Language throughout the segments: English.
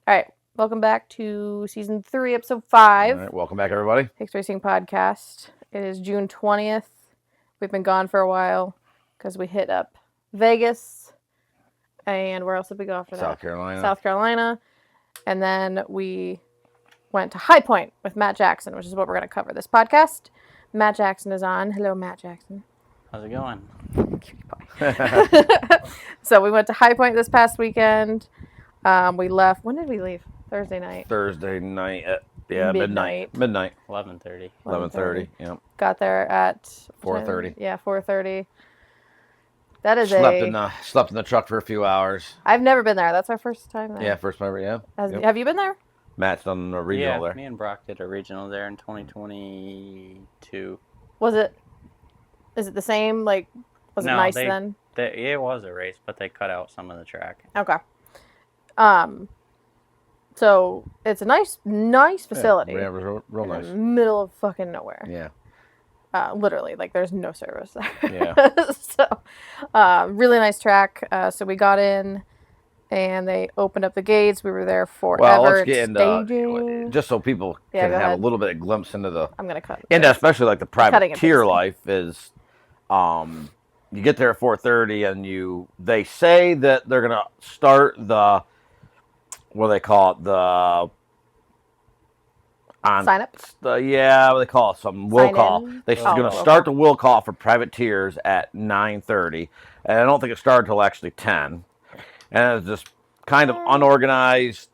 All right, welcome back to season 3, episode 5. All right, welcome back, everybody. Hicks Racing Podcast. It is June 20th. We've been gone for a while because we hit up Vegas. And where else did we go after that? South Carolina. And then we went to High Point with Matt Jackson, which is what we're going to cover this podcast. Matt Jackson is on. Hello, Matt Jackson. How's it going? So we went to High Point this past weekend. We left. When did we leave? Thursday night. Midnight. 11:30. 11:30. Yeah. Got there at 4:30. Yeah, 4:30. That is slept in the truck for a few hours. I've never been there. That's our first time there. Yeah, first time ever. Yeah. Have you been there? Matt's done a regional there. Me and Brock did a regional there in 2022. Is it the same? Was it nice then? It was a race, but they cut out some of the track. Okay. So it's a nice facility. Yeah, real nice. In the middle of fucking nowhere. Yeah. Literally, there's no service there. Yeah. So, really nice track. So we got in, and they opened up the gates. We were there forever. Well, let's get staging. into just so people can have a little bit of glimpse into the. I'm gonna cut. Into especially like the privateer life is, you get there at 4:30 and they say that they're gonna start the. What do they call it? Sign-ups? What do they call it? Something. Will call. They're going to start the will call for privateers at 9:30. And I don't think it started until actually 10. And it's just kind of unorganized,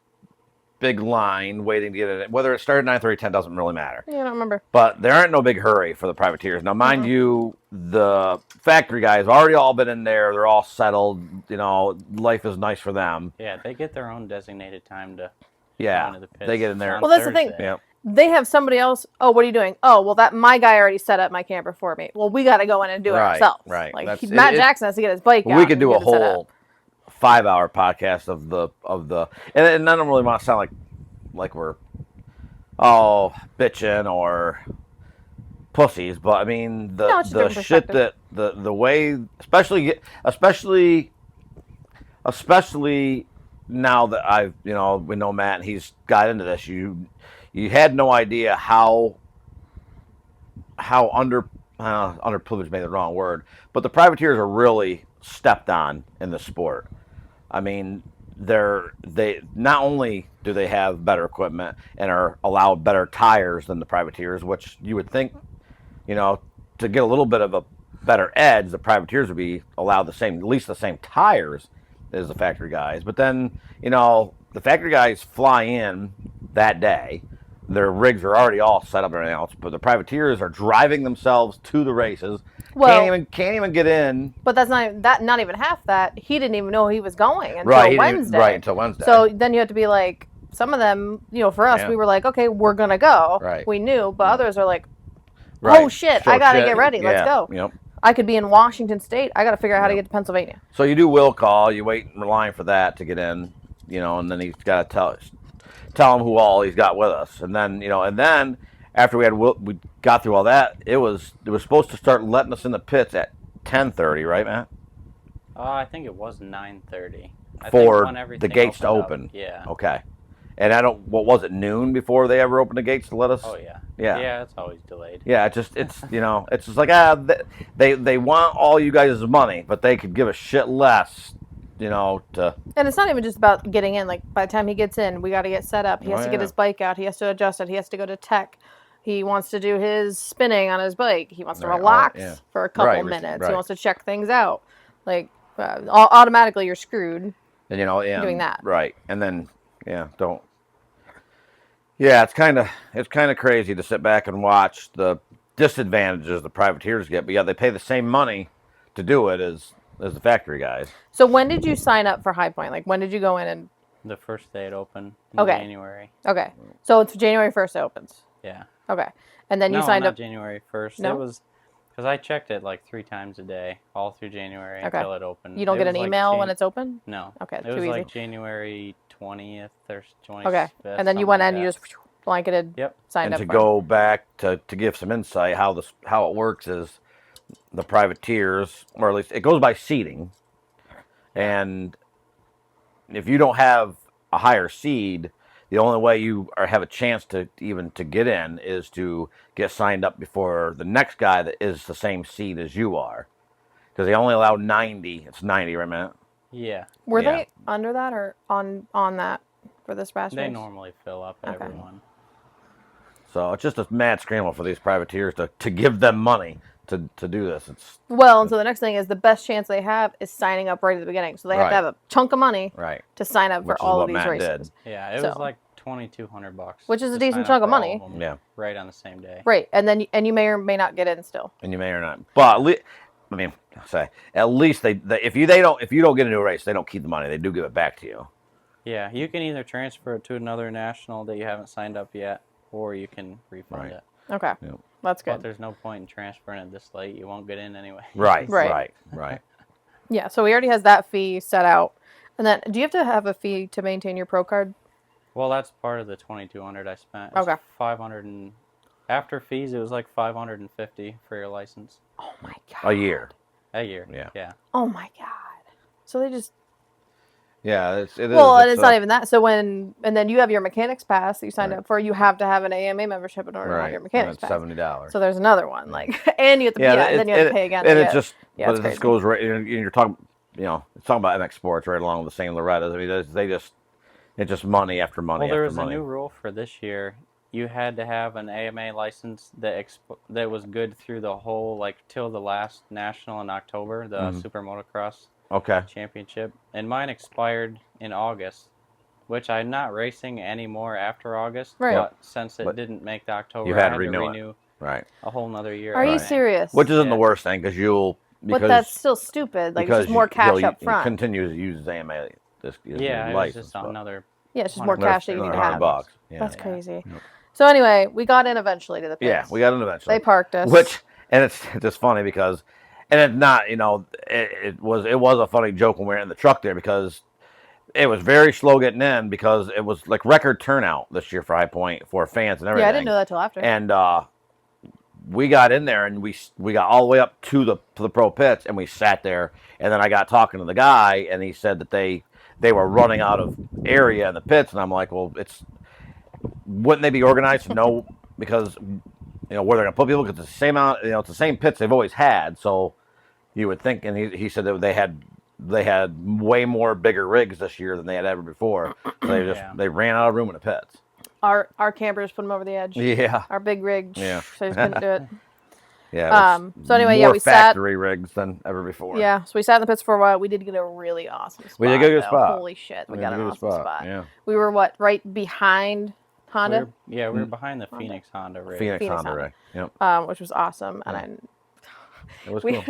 big line waiting to get in. Whether it started 9:30, 10 doesn't really matter. Yeah, I don't remember. But there aren't no big hurry for the privateers. Now, mind you, the factory guys already all been in there. They're all settled. Life is nice for them. Yeah, they get their own designated time to go into the pits. They get in there. Well, that's Thursday. the thing. Yeah. They have somebody else. Oh, what are you doing? Oh, well, my guy already set up my camper for me. Well, we got to go in and do it ourselves. Right. Matt Jackson has to get his bike out. We could do a whole 5-hour podcast of the and I don't really want to sound like we're bitching or pussies, but I mean the shit that the way especially now that I've we know Matt and he's got into this, you had no idea how underprivileged may be the wrong word, but the privateers are really stepped on in the sport. I mean, they not only do they have better equipment and are allowed better tires than the privateers, which you would think, to get a little bit of a better edge, the privateers would be allowed at least the same tires as the factory guys. But then, the factory guys fly in that day. Their rigs are already all set up and everything else, but the privateers are driving themselves to the races. Well, can't even get in. But that's not even half that. He didn't even know he was going until Wednesday. Until Wednesday. So then you have to be like, some of them, for us, we were like, okay, we're gonna go. Right. We knew, but others are like, oh shit, I gotta get ready. Let's go. Yep. I could be in Washington State. I gotta figure out how to get to Pennsylvania. So you do will call. You wait in line for that to get in. And then he's got to tell him who all he's got with us, and then after we got through all that, it was supposed to start letting us in the pits at 10:30, right, Matt? I think it was 9:30 for the gates to open. Yeah. Okay. And what was it, noon before they ever opened the gates to let us? Oh yeah. Yeah. Yeah, it's always delayed. Yeah, it's just like they want all you guys' money, but they could give a shit less. And it's not even just about getting in. Like, by the time he gets in, we got to get set up. He has to get his bike out. He has to adjust it. He has to go to tech. He wants to do his spinning on his bike. He wants to relax for a couple minutes. Right. He wants to check things out. Like, automatically you're screwed. And doing that. Right. And then it's kind of crazy to sit back and watch the disadvantages the privateers get. But they pay the same money to do it as the factory guys. So when did you sign up for High Point? Like, when did you go in and... The first day it opened in January. Okay. So it's January 1st it opens? Yeah. Okay. And then you signed up... January 1st. No? It was... Because I checked it like 3 times a day, all through January until it opened. You don't get an email when it's open? No. Okay, it was like January 20th or 25th. Okay. And then you went in and you just blanketed, signed up. And to go back to give some insight, how it works is the privateers, or at least it goes by seating, and if you don't have a higher seed, the only way you have a chance to get in is to get signed up before the next guy that is the same seed as you are. Because they only allow 90. It's 90, right, Matt? Yeah. Were they under that or on that for this race? They normally fill up everyone. So it's just a mad scramble for these privateers to give them money to do this. And so the next thing is the best chance they have is signing up right at the beginning. So they have to have a chunk of money to sign up for all of these races. Did. Yeah, it was like $2,200, which is a decent chunk of money. Right on the same day. Right, and you may or may not get in still. And you may or not, but I mean, at least they if you don't get into a race, they don't keep the money. They do give it back to you. Yeah, you can either transfer it to another national that you haven't signed up yet, or you can refund it. Okay, that's good. But there's no point in transferring it this late. You won't get in anyway. Right. Yeah, so he already has that fee set out. And then, do you have to have a fee to maintain your pro card? Well, that's part of the $2,200 I spent. It's $500 and after fees, it was like $550 for your license. Oh my god! A year. Yeah. Oh my god! So they just. Yeah, it is. Well, and it's not even that. So and then you have your mechanics pass that you signed up for. You have to have an AMA membership in order to have your mechanics pass. $70. So there's another one, and you have to then you have to pay again. And it just, but it just goes right. You're talking, it's talking about MX Sports right along with the same Loretta's. I mean, it's just money after money. Well, there was a new rule for this year. You had to have an AMA license that was good through the whole, till the last national in October, the Super Motocross Championship. And mine expired in August, which I'm not racing anymore after August. Right. But since it didn't make the October, you had I to had to renew it. a whole nother year. Are you serious? Which isn't the worst thing, because but that's still stupid. It's just more cash up front. You continue to use AMA. It's just another. Yeah, it's just more cash that you need to have. $100. Yeah. That's crazy. Yep. So anyway, we got in eventually to the pits. Yeah, we got in eventually. They parked us. And it's just funny because, and it's not, it was a funny joke when we were in the truck there, because it was very slow getting in, because it was like record turnout this year for High Point for fans and everything. Yeah, I didn't know that till after. And we got in there and we got all the way up to the pro pits, and we sat there, and then I got talking to the guy, and he said that they were running out of area in the pits, and I'm like, well, wouldn't they be organized to know, because where they're going to put people, because it's the same amount, it's the same pits they've always had, so you would think. And he said that they had way more bigger rigs this year than they had ever before. So they ran out of room in the pits. Our campers put them over the edge. Yeah. Our big rig. Yeah. So they couldn't do it. Yeah. So anyway, more we factory rigs than ever before. Yeah. So we sat in the pits for a while. We did get a really awesome spot. We did get a good spot. Holy shit, we got an awesome spot. Yeah. We were right behind Honda. We were behind the Phoenix Honda rig. Phoenix Honda rig. Yep. Which was awesome, and it was cool.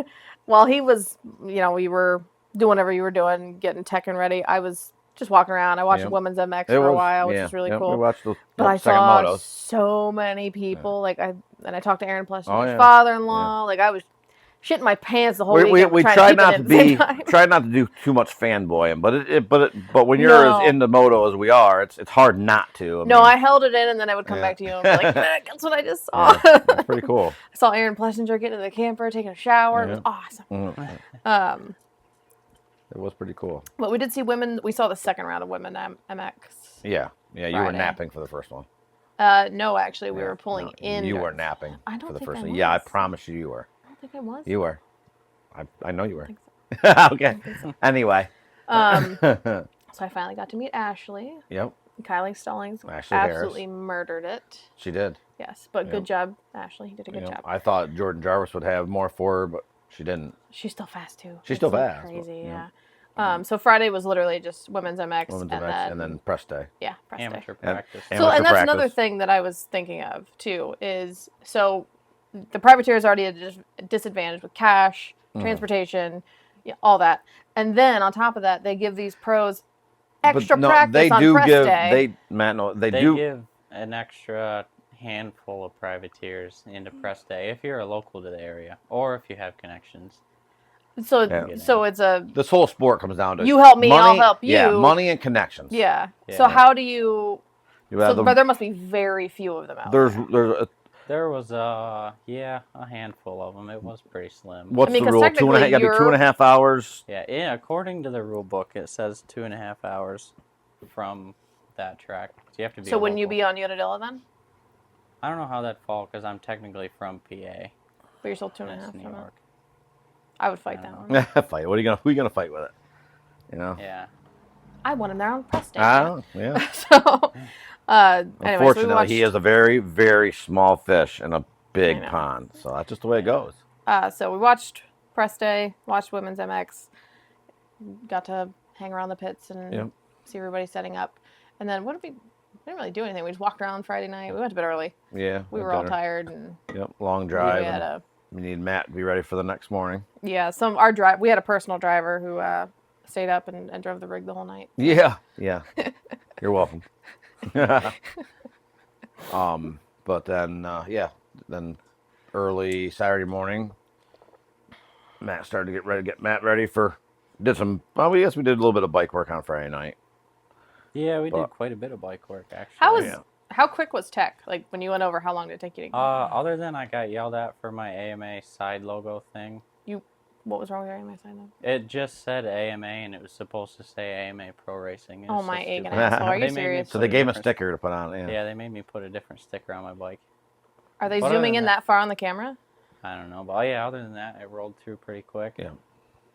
While he was, we were doing whatever you were doing, getting tech and ready. I was just walking around. I watched the women's MX for a while, which was really cool. We watched but I saw so many people. I talked to Aaron Plessinger's father-in-law. I was shitting my pants the whole weekend. We tried not to do too much fanboying, but when you're as into moto as we are, it's hard not to. I held it in, and then I would come back to you and be like, "That's what I just saw." That's pretty cool. I saw Aaron Plessinger get into the camper, taking a shower. It was awesome. Mm-hmm. It was pretty cool. But we did see women. We saw the second round of women MX. Yeah. You were napping for the first one. No, actually, we were pulling in. You were napping for the first one. Yeah, I promise you were. I don't think I was. You were. I know you were. So. Okay. Anyway. So I finally got to meet Ashley. Yep. Kylie Stallings Ashley absolutely Harris. Murdered it. She did. Yes, but good job, Ashley. You did a good job. I thought Jordan Jarvis would have more for her, but she didn't. She's still fast too. She's still fast. Crazy, yeah. So Friday was literally just women's MX, and then press day. Yeah, press amateur day. practice. And that's another thing that I was thinking of too is the privateer is already at a disadvantage with cash, transportation, all that, and then on top of that, they give these pros extra practice on press day. They give an extra handful of privateers into press day if you're a local to the area or if you have connections. So it's this whole sport comes down to you help me, I'll help you. Yeah, money and connections. Yeah. So how do you? But there must be very few of them out there. There was a handful of them. It was pretty slim. What's the rule? 2.5. You got to be 2.5 hours. Yeah. According to the rule book, it says 2.5 hours from that track. So you have to be. So wouldn't you be on Unadilla then? I don't know how that falls because I'm technically from PA. But you're still 2.5 New from York. it. I would fight that one. Fight. Who are you gonna fight with it? You know. Yeah. I won him there on press day. Yeah. So, anyway, unfortunately, he is a very, very small fish in a big pond. So that's just the way it goes. So we watched press day, watched women's MX, got to hang around the pits and see everybody setting up. And then we didn't really do anything. We just walked around Friday night. We went to bed early. Yeah. We were all tired. And long drive. We need Matt to be ready for the next morning. Yeah, we had a personal driver who stayed up and drove the rig the whole night. Yeah. You're welcome. But then then early Saturday morning, Matt started to get Matt ready for. We did a little bit of bike work on Friday night. Yeah, we did quite a bit of bike work actually. How quick was tech? Like when you went over, how long did it take you to get? Other than I got yelled at for my AMA side logo thing. What was wrong with your AMA side though? It just said AMA and it was supposed to say AMA Pro Racing. Oh my egg and asshole! Are you serious? So they gave him a sticker to put on. Yeah, they made me put a different sticker on my bike. Are they zooming in that far on the camera? I don't know, but yeah, other than that, it rolled through pretty quick. Yeah.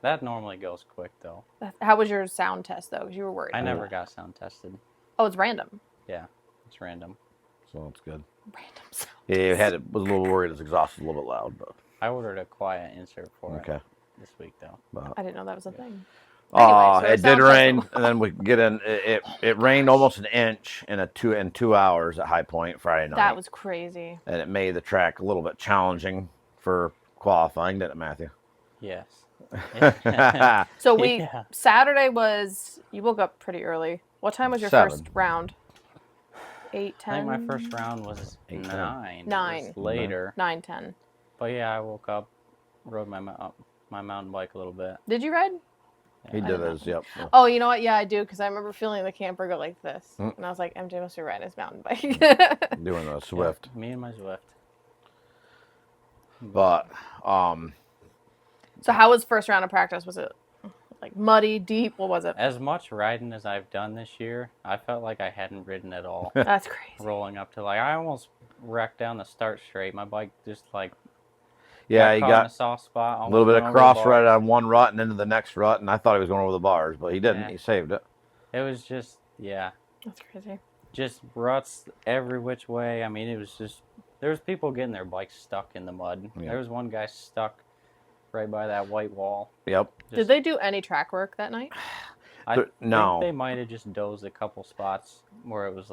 That normally goes quick though. How was your sound test though? Because you were worried. I never got sound tested. Oh, it's random. Yeah, it's random. So that's good. Random sound. Yeah, was a little worried. His exhaust was a little bit loud, but I ordered a quiet insert for it this week though. But, I didn't know that was a thing. Anyway, it did rain, and then we get in. It rained almost an inch in 2 hours at High Point Friday night. That was crazy. And it made the track a little bit challenging for qualifying, didn't it, Matthew? Yes. So Saturday was, you woke up pretty early. What time was your 7. first round? 8, 10? I think my first round was 8, 9. 9. Later. 9, 10. But yeah, I woke up, rode my mountain bike a little bit. Did you ride? Yeah, he did his, yep. Oh, you know what? Yeah, I do, because I remember feeling the camper go like this. And I was like, MJ must be riding his mountain bike. Doing a Swift. Yeah, me and my Swift. But, So how was first round of practice? Was it like muddy, deep? What was it? As much riding as I've done this year, I felt like I hadn't ridden at all. That's crazy. Rolling up to I almost wrecked down the start straight. My bike just he got in a soft spot. A little bit of cross ride on one rut and into the next rut, and I thought he was going over the bars, but he didn't. Yeah. He saved it. It was just, That's crazy. Just ruts every which way. I mean, it was just, there was people getting their bikes stuck in the mud. Yep. There was one guy stuck right by that white wall. Yep. Did they do any track work that night? I think they might have just dozed a couple spots where it was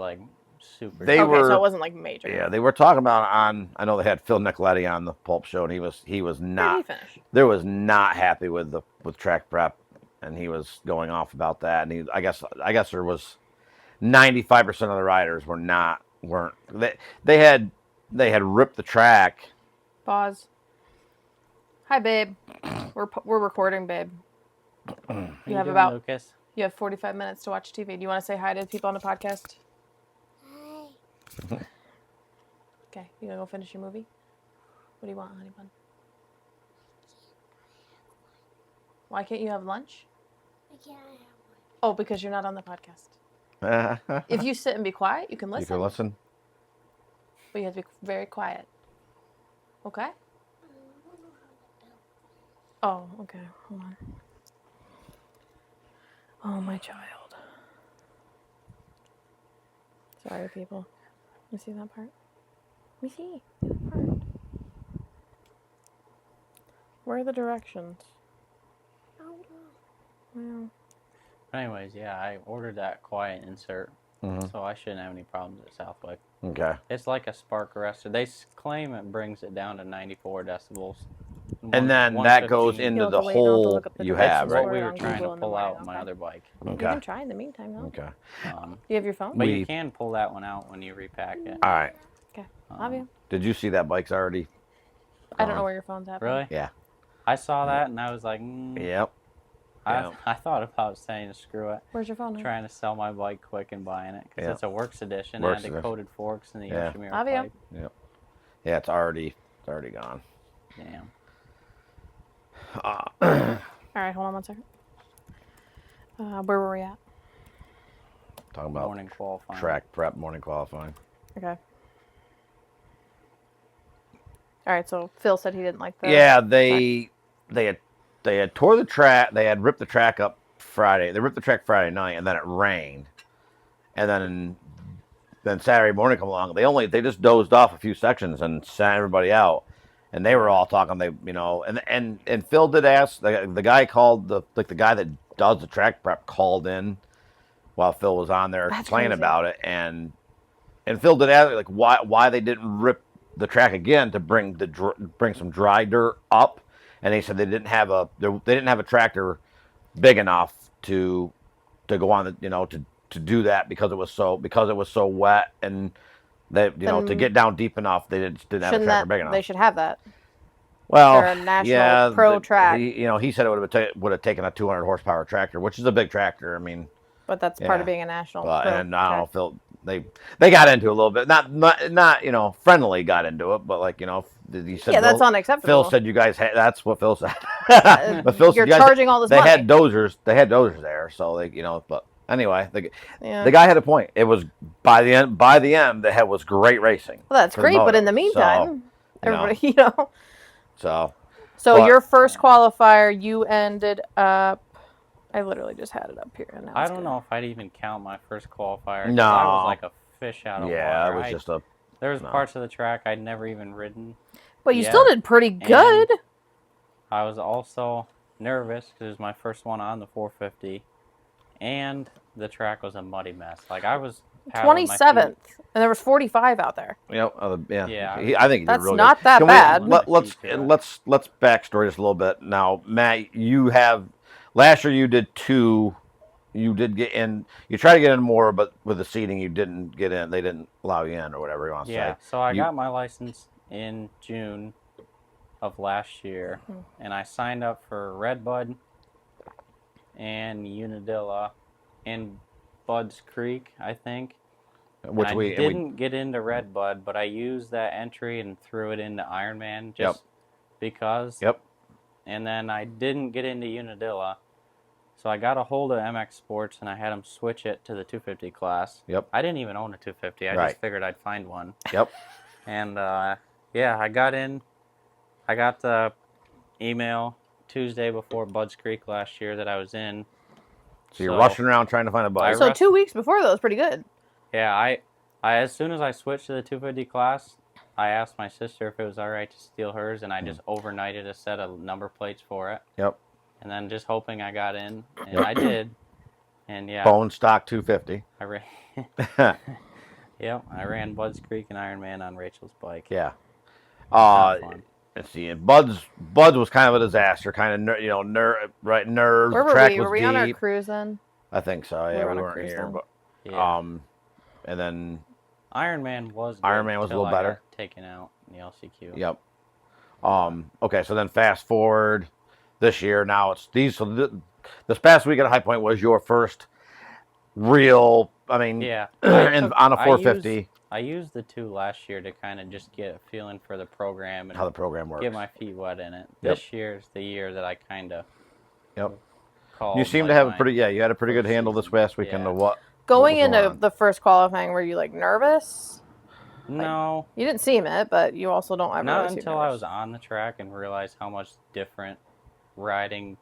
super. So it wasn't major. Yeah, they were talking about I know they had Phil Nicoletti on the Pulp Show, and he was not. There was not happy with track prep, and he was going off about that. And I guess there was 95% of the riders weren't. They had ripped the track. Pause. Hi, babe. We're recording, babe. You have 45 minutes to watch TV. Do you want to say hi to people on the podcast? Hi. Okay, you gonna go finish your movie? What do you want, honey bun? Why can't you have lunch? I can't have lunch. Oh, because you're not on the podcast. If you sit and be quiet, you can listen. You can listen. But you have to be very quiet. Okay? Oh, okay. Hold on. Oh, my child. Sorry, people. You see that part? Let me see that part. Where are the directions? Well. Anyways, I ordered that quiet insert, so I shouldn't have any problems at Southwick. Okay. It's like a spark arrestor. They claim it brings it down to 94 decibels. And then that goes into the hole you have, right? What we were trying to pull out my other bike. Okay. You can try in the meantime, though. Okay. You have your phone? But you can pull that one out when you repack it. All right. Okay. Love you. Did you see that bike's already? I don't know where your phone's at. Really? Yeah. I saw that and I was like, Yep. I thought about saying screw it. Where's your phone? Trying to sell my bike quick and buying it because it's a works edition. It had the coated forks and the Yoshimura pipe. Yep. Yeah, it's already gone. Damn. All right, hold on one second. Where were we at? talking about morning qualifying. Track prep, morning qualifying. Okay. All right, so Phil said he didn't like that. Yeah, they had tore the track. They had ripped the track up Friday. They ripped the track Friday night, and then it rained. And then Saturday morning come along. They just dozed off a few sections and sent everybody out. And they were all talking. And Phil did ask. The guy called the guy that does the track prep called in while Phil was on there playing about it. And Phil did ask like why they didn't rip the track again to bring some dry dirt up, and he said they didn't have a tractor big enough to go on to do that because it was so wet, and they to get down deep enough they didn't have a tractor big enough. They should have that. Well, for a national pro track. He said it would have taken a 200 horsepower tractor, which is a big tractor. I mean, but that's part of being a national pro. And I don't know, Phil. They got into it a little bit, not friendly got into it, but he said. Yeah, that's unacceptable. Phil said you guys that's what Phil said. But Phil said charging all this money. They had dozers there, so but anyway, the guy had a point. It was by the end the head was great racing. Well, that's great, but in the meantime, everybody So your first qualifier, you ended up. I literally just had it up here. And I don't know if I'd even count my first qualifier. No. I was like a fish out of water. Yeah, it was just a... There was parts of the track I'd never even ridden. But you still did pretty good. And I was also nervous because it was my first one on the 450. And the track was a muddy mess. Like, I was... 27th. And there was 45 out there. Yeah. I think that's really not good. that bad. Let's backstory just a little bit. Now, Matt, last year you did 2. You did get in. You tried to get in more, but with the seating, you didn't get in. They didn't allow you in, or whatever you want to say. Yeah. So I got my license in June of last year, and I signed up for Redbud and Unadilla and Bud's Creek, I think. I didn't get into Redbud, but I used that entry and threw it into Ironman just because. Yep. And then I didn't get into Unadilla. So I got a hold of MX Sports, and I had them switch it to the 250 class. Yep. I didn't even own a 250. I just figured I'd find one. Yep. And, I got in. I got the email Tuesday before Bud's Creek last year that I was in. So you're rushing around trying to find a bike. So 2 weeks before that was pretty good. Yeah, I as soon as I switched to the 250 class, I asked my sister if it was all right to steal hers, and I just overnighted a set of number plates for it. Yep. And then just hoping I got in, and I did. And bone stock 250. I ran. I ran Bud's Creek and Ironman on Rachel's bike. Yeah. Let's see. And Bud's was kind of a disaster. Kind of nerves. Where were track we? was Were we deep. on our cruise then? I think so. Yeah, we weren't here, but and then Ironman was a little better. Taken out in the LCQ. Yep. Okay, so then fast forward this year. Now it's these. So this past week at High Point was your first real. I mean, on a 450. I used the 2 last year to kind of just get a feeling for the program and how the program works. Get my feet wet in it. This year's the year that I kind of. Yep. Called you seem to have you had a pretty good handle this past weekend of what. Going into the first qualifying, were you nervous? No. You didn't seem it, but you also don't ever. Not until I was on the track and realized how much different riding.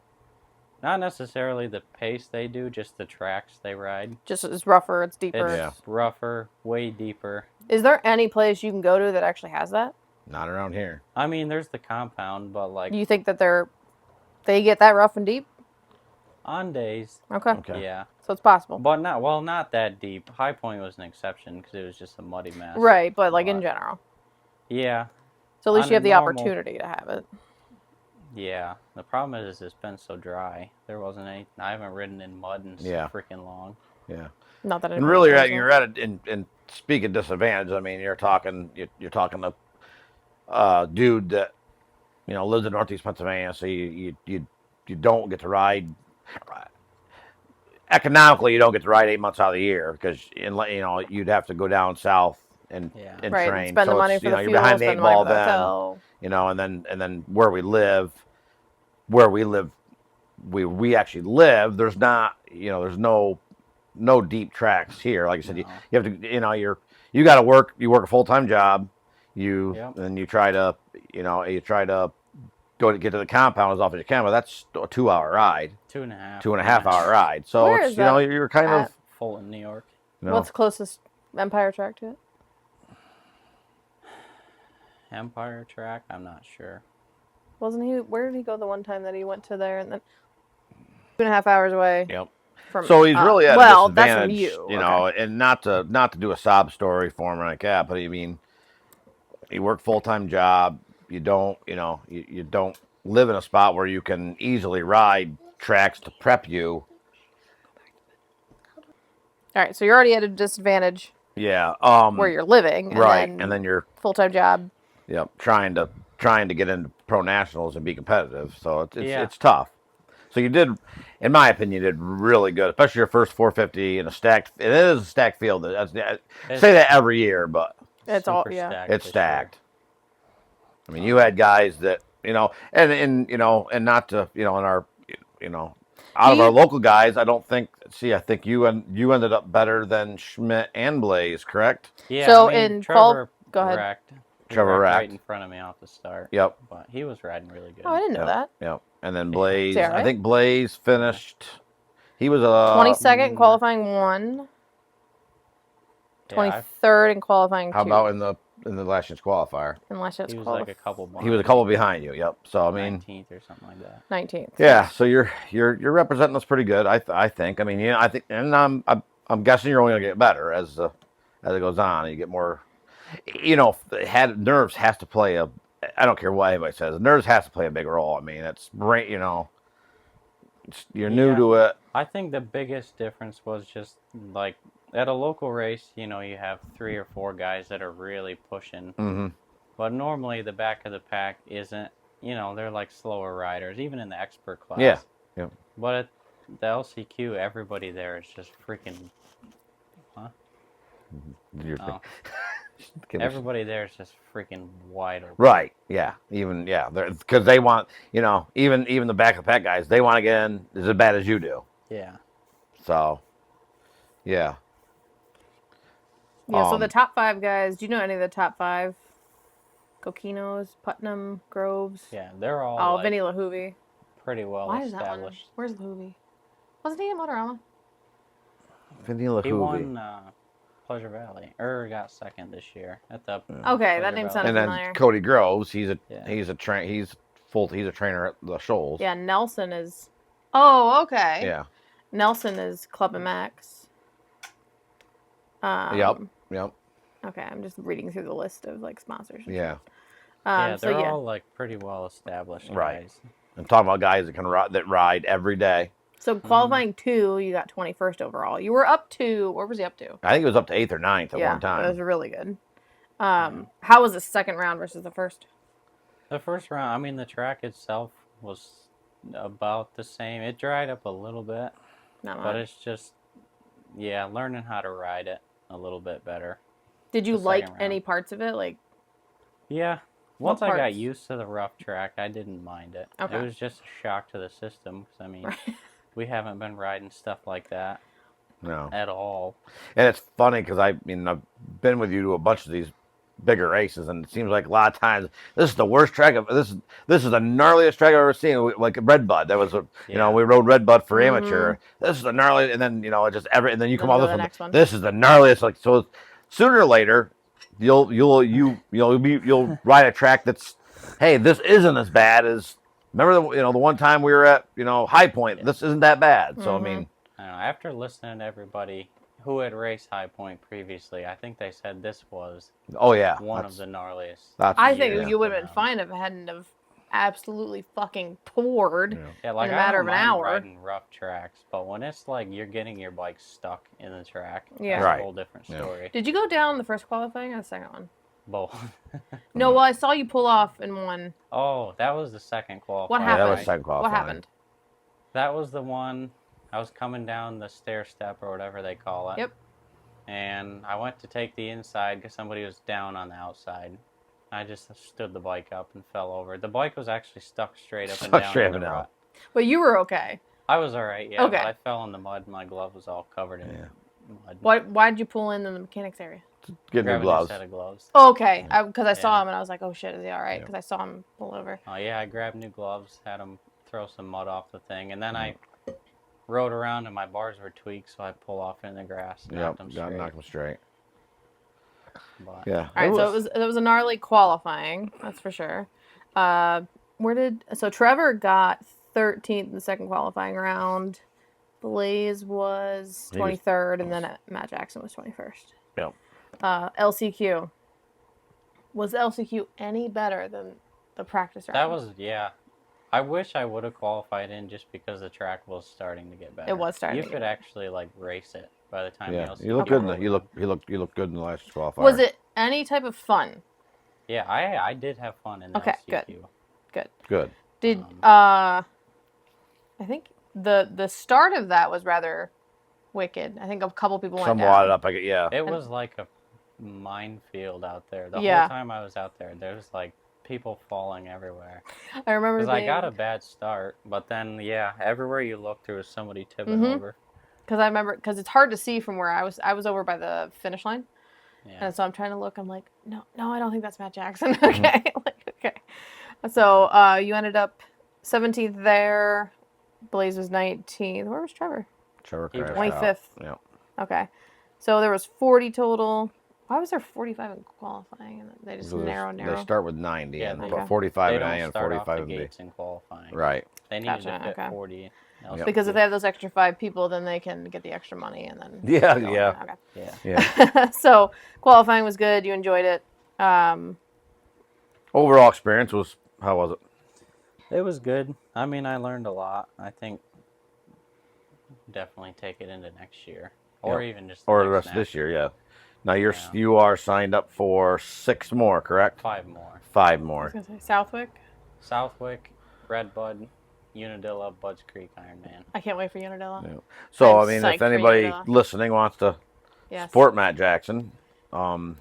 Not necessarily the pace they do, just the tracks they ride. Just it's rougher, it's deeper. It's rougher, way deeper. Is there any place you can go to that actually has that? Not around here. I mean, there's the compound, but you think that they get that rough and deep? On days. Okay. Yeah. So it's possible. But not that deep. High Point was an exception because it was just a muddy mess. Right, but in general. Yeah. So at least you have the opportunity to have it. Yeah. The problem is it's been so dry. There wasn't any. I haven't ridden in mud in so freaking long. Yeah. Not that. And really, you're at it in speak of disadvantage. I mean, you're talking to dude that lives in Northeast Pennsylvania, so you don't get to ride. Economically, you don't get to ride 8 months out of the year because you'd have to go down south and train. And spend the money for the fuel, you're behind the 8 ball then. And then where we live, we actually live. There's not there's no no deep tracks here. Like I said, you have to, you got to work. You work a full-time job. Then you try to, go to get to the compound as often as you can. But that's a 2-hour ride. 2.5. 2.5-hour ride. So Where it's is that you're kind of Fulton, New York. What's closest Empire track to it? Empire track? I'm not sure. Wasn't he? Where did he go the one time that he went to there and then 2.5 hours away? Yep. So he's really at a disadvantage, that's from you, and not to do a sob story for him like that, but I mean, you work full-time job. You don't, you don't live in a spot where you can easily ride tracks to prep you. All right, so you're already at a disadvantage. Yeah. Where you're living, and then you're full-time job. Yep, trying to get into pro nationals and be competitive. So it's tough. So you did, in my opinion, you did really good, especially your first 450 in a stacked. It is a stacked field. I say that every year, but it's stacked. I mean, you had guys that and not to in our out of our local guys, I think you ended up better than Schmidt and Blaze, correct? Yeah. So Trevor go ahead. Trevor wrecked right in front of me off the start. Yep. But he was riding really good. Oh, I didn't know that. Yep. And then Blaze, right? I think Blaze finished. He was a 22nd in qualifying 1. 23rd in qualifying 2. How about in the last year's qualifier? In last year's he was like a couple behind. He was a couple behind you. Yep. So I mean, 19th or something like that. 19th. Yeah. So you're representing us pretty good. I think. I mean, I think, and I'm guessing you're only gonna get better as it goes on. You get more. Nerves has to play a. I don't care what anybody says. Nerves has to play a big role. I mean, it's great. You're new to it. I think the biggest difference was just like at a local race, you have 3 or 4 guys that are really pushing. Mm-hmm. But normally the back of the pack isn't. They're like slower riders, even in the expert class. Yeah. Yeah. But at the LCQ, everybody there is just freaking. Huh? Everybody there is just freaking wide open. Right. Yeah. Because they want, even the back of the pack guys, they want to get in as bad as you do. Yeah. So, yeah. Yeah. So the top 5 guys. Do you know any of the top 5? Coquinos, Putnam, Groves. Yeah, they're all. Oh, Vinny LaHoovie. Pretty well established. Is that one? Where's LaHoovie? Wasn't he in Motorama? Vinny LaHoovie. He won Pleasure Valley, got second this year at the. Okay, that name sounded familiar. And then Cody Groves, he's a trainer at the Shoals. Yeah, Nelson is. Oh, okay. Yeah. Nelson is Club MX. Yep. Okay, I'm just reading through the list of sponsors. Yeah. They're all pretty well established guys. Right. I'm talking about guys that ride every day. So qualifying 2, you got 21st overall. You were up to, where was he up to? I think it was up to 8th or 9th at one time. It was really good. How was the second round versus the first? The first round, the track itself was about the same. It dried up a little bit. Not much. But it's just, learning how to ride it a little bit better. Did you like any parts of it? Yeah. Once I got used to the rough track, I didn't mind it. Okay. It was just a shock to the system because, we haven't been riding stuff like that. No. At all. And it's funny because I've been with you to a bunch of these bigger races, and it seems like a lot of times this is the worst track this is the gnarliest track I've ever seen. Like Redbud, that was we rode Redbud for amateur. This is the gnarliest, and then and then you come out this one. This is the gnarliest. So sooner or later, you'll ride a track that's, hey, this isn't as bad as. Remember the one time we were at High Point. This isn't that bad. So I mean, after listening to everybody who had raced High Point previously, I think they said this was one of the gnarliest. I think you would have been fine if it hadn't have absolutely fucking poured in a matter of an hour. Riding rough tracks, but when it's you're getting your bike stuck in the track, that's a whole different story. Did you go down the first qualifying or the second one? Both. No, well, I saw you pull off in one. Oh, that was the second qualifying. What happened? That was second qualifying. What happened? That was the one. I was coming down the stair step or whatever they call it. Yep. And I went to take the inside because somebody was down on the outside. I just stood the bike up and fell over. The bike was actually stuck straight up and down. Straight up and down. But you were okay. I was all right, yeah. Okay. But I fell in the mud. My glove was all covered in mud. Why did you pull in the mechanics area? Get new gloves. A set of gloves. Okay, because I saw him and I was like, oh shit, is he all right? Because I saw him pull over. Oh yeah, I grabbed new gloves, had him throw some mud off the thing, and then I rode around and my bars were tweaked, so I pull off in the grass. Knocked them straight. But, yeah. All right, so it was a gnarly qualifying, that's for sure. So Trevor got 13th in the second qualifying round. Blaze was 23rd, and then Matt Jackson was 21st. Yep. LCQ. Was the LCQ any better than the practice round? That was, yeah. I wish I would have qualified in just because the track was starting to get better. It was starting. You could actually race it by the time. Yeah, you look good. You look good in the last qualifier. Was it any type of fun? Yeah, I did have fun in the LCQ. Good. Did I think the start of that was rather wicked. I think a couple people went down. Up. It was like a minefield out there. The whole time I was out there was people falling everywhere. I remember because I got a bad start, but then everywhere you looked there was somebody tipping over. Because it's hard to see from where I was. I was over by the finish line, and so I'm trying to look. I'm like, no, I don't think that's Matt Jackson. Okay, okay. So you ended up 17th there. Blaze was 19th. Where was Trevor? Trevor 25th. Yeah. Okay, so there was 40 total. Why was there 45 in qualifying? And they just narrow. They start with 90, but 45 in A and 45 in B. In qualifying. Right. They needed to fit 40. Because if they have those extra 5 people, then they can get the extra money and then. Yeah. So qualifying was good. You enjoyed it. Overall experience how was it? It was good. I mean, I learned a lot. I think definitely take it into next year, or even just the rest of this year. Yeah. Now you are signed up for 6 more, correct? 5 more. 5 more. I was gonna say Southwick, Redbud, Unadilla, Budds Creek, Ironman. I can't wait for Unadilla. Yeah. So I mean, if anybody listening wants to support Matt Jackson, I'm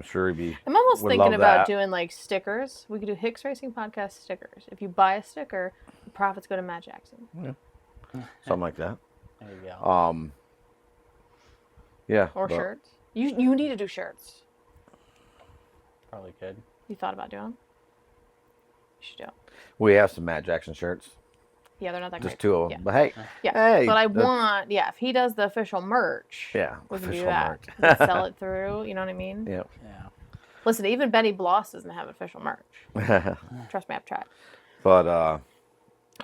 sure he'd be. I'm almost thinking about doing stickers. We could do Hicks Racing Podcast stickers. If you buy a sticker, the profits go to Matt Jackson. Yeah. Something like that. There you go. Yeah. Or shirts. You need to do shirts. Probably could. You thought about doing them? You should do them. We have some Matt Jackson shirts. Yeah, they're not that Just great. 2 of them. Yeah. But hey. Yeah. Hey, but I want, if he does the official merch. Yeah. We can do that. Merch. Sell it through. You know what I mean? Yeah. Listen, even Benny Bloss doesn't have official merch. Trust me, I've tried. But,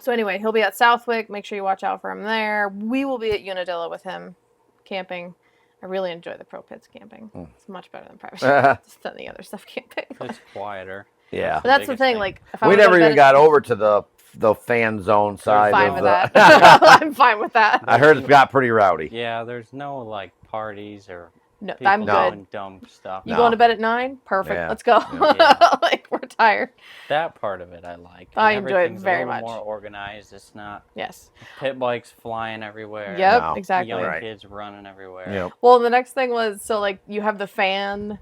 So anyway, he'll be at Southwick. Make sure you watch out for him there. We will be at Unadilla with him camping. I really enjoy the Pro Pits camping. It's much better than private than the other stuff camping. It's quieter. Yeah. But that's the thing. If we never even got over to the fan zone side. I'm fine with that. I'm fine with that. I heard it got pretty rowdy. Yeah, there's no parties or I'm good. Dumb stuff. You going to bed at 9? Perfect. Yeah. Let's go. Yeah. We're tired. That part of it I like. I enjoy it very much. More organized. It's not. Yes. Pit bikes flying everywhere. Yep, exactly. Young kids running everywhere. Yep. Well, the next thing was you have the fan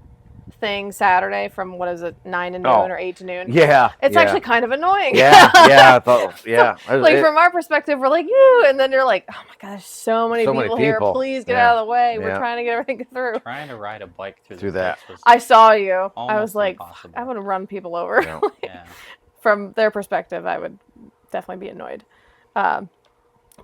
thing Saturday from 9 to noon or 8 to noon. Yeah. It's actually kind of annoying. Yeah. I thought. Yeah. From our perspective, we're like, you, and then you're like, oh my God, there's so many people here. Please get out of the way. We're trying to get everything through. Trying to ride a bike through that. I saw you. I was like, impossible. I would run people over. Yeah. From their perspective, I would definitely be annoyed. But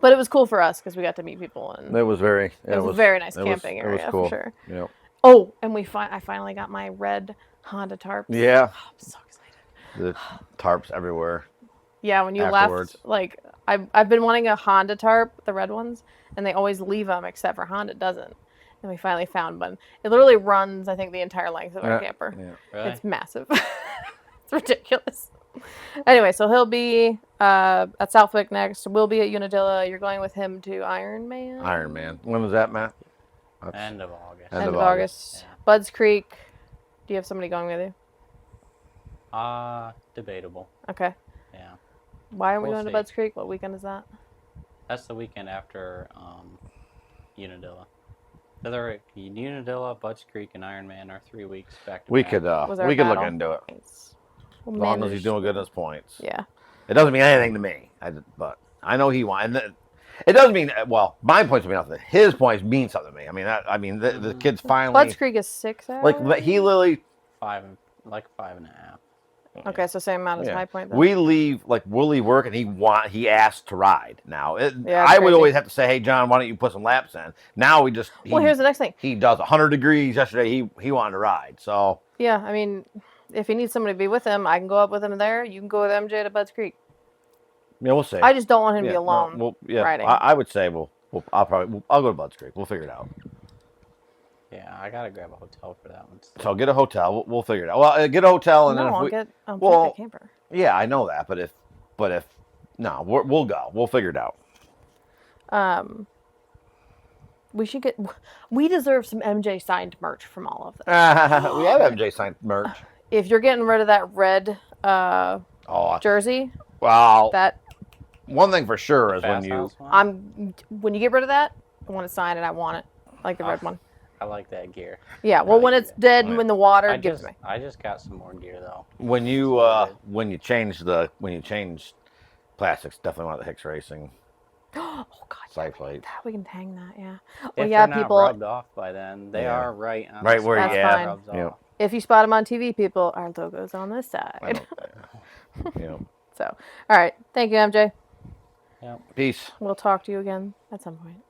it was cool for us because we got to meet people, and it was very nice camping area cool. for sure. Yep. Oh, and I finally got my red Honda tarps. Yeah. Oh, I'm so excited. The tarps everywhere. Yeah, when you afterwards. left, I've been wanting a Honda tarp, the red ones, and they always leave them except for Honda doesn't. And we finally found one. It literally runs, I think, the entire length of our camper. Yeah. Really? It's massive. It's ridiculous. Anyway, so he'll be at Southwick next. We'll be at Unadilla. You're going with him to Ironman? Ironman. When was that, Matt? End of August. End of August. Yeah. Budds Creek. Do you have somebody going with you? Debatable. Okay. Yeah. Why aren't we going to Budds Creek? What weekend is that? That's the weekend after Unadilla. Unadilla, Budds Creek, and Ironman are 3 weeks back to back. We could look into it. As long as he's doing good in his points. Yeah. It doesn't mean anything to me. I know he won. And it doesn't mean, well, my points mean nothing. His points mean something to me. I mean, the kid's finally. Butts Creek is 6 hours? Like, he literally. 5.5. Okay, so same amount as my point then. We'll leave work and he asked to ride now. I would always have to say, hey, John, why don't you put some laps in? Now here's the next thing. He does 100 degrees yesterday. He wanted to ride, so. Yeah, I mean, if he needs somebody to be with him, I can go up with him there. You can go with MJ to Butts Creek. Yeah, we'll see. I just don't want him to be alone riding. I would say, I'll go to Butts Creek. We'll figure it out. Yeah, I gotta grab a hotel for that one. So get a hotel. We'll figure it out. Well, get a hotel and then I'll get a camper. Yeah, I know that, but if we'll go. We'll figure it out. We deserve some MJ signed merch from all of this. We have MJ signed merch. If you're getting rid of that red jersey, well, that one thing for sure is when you get rid of that, I want it signed and I want it like the red one. I like that gear. Yeah, well, when it's dead and in the water, give it to me. I just got some more gear though. When you change plastics, definitely want the Hicks Racing. Oh God, side plate. We can hang that. Yeah. Well, yeah, they're people not rubbed off by then. They are right on right where that's fine. If you spot them on TV, people, our logo's on this side. Yeah. So, all right. Thank you, MJ. Yeah. Peace. We'll talk to you again at some point.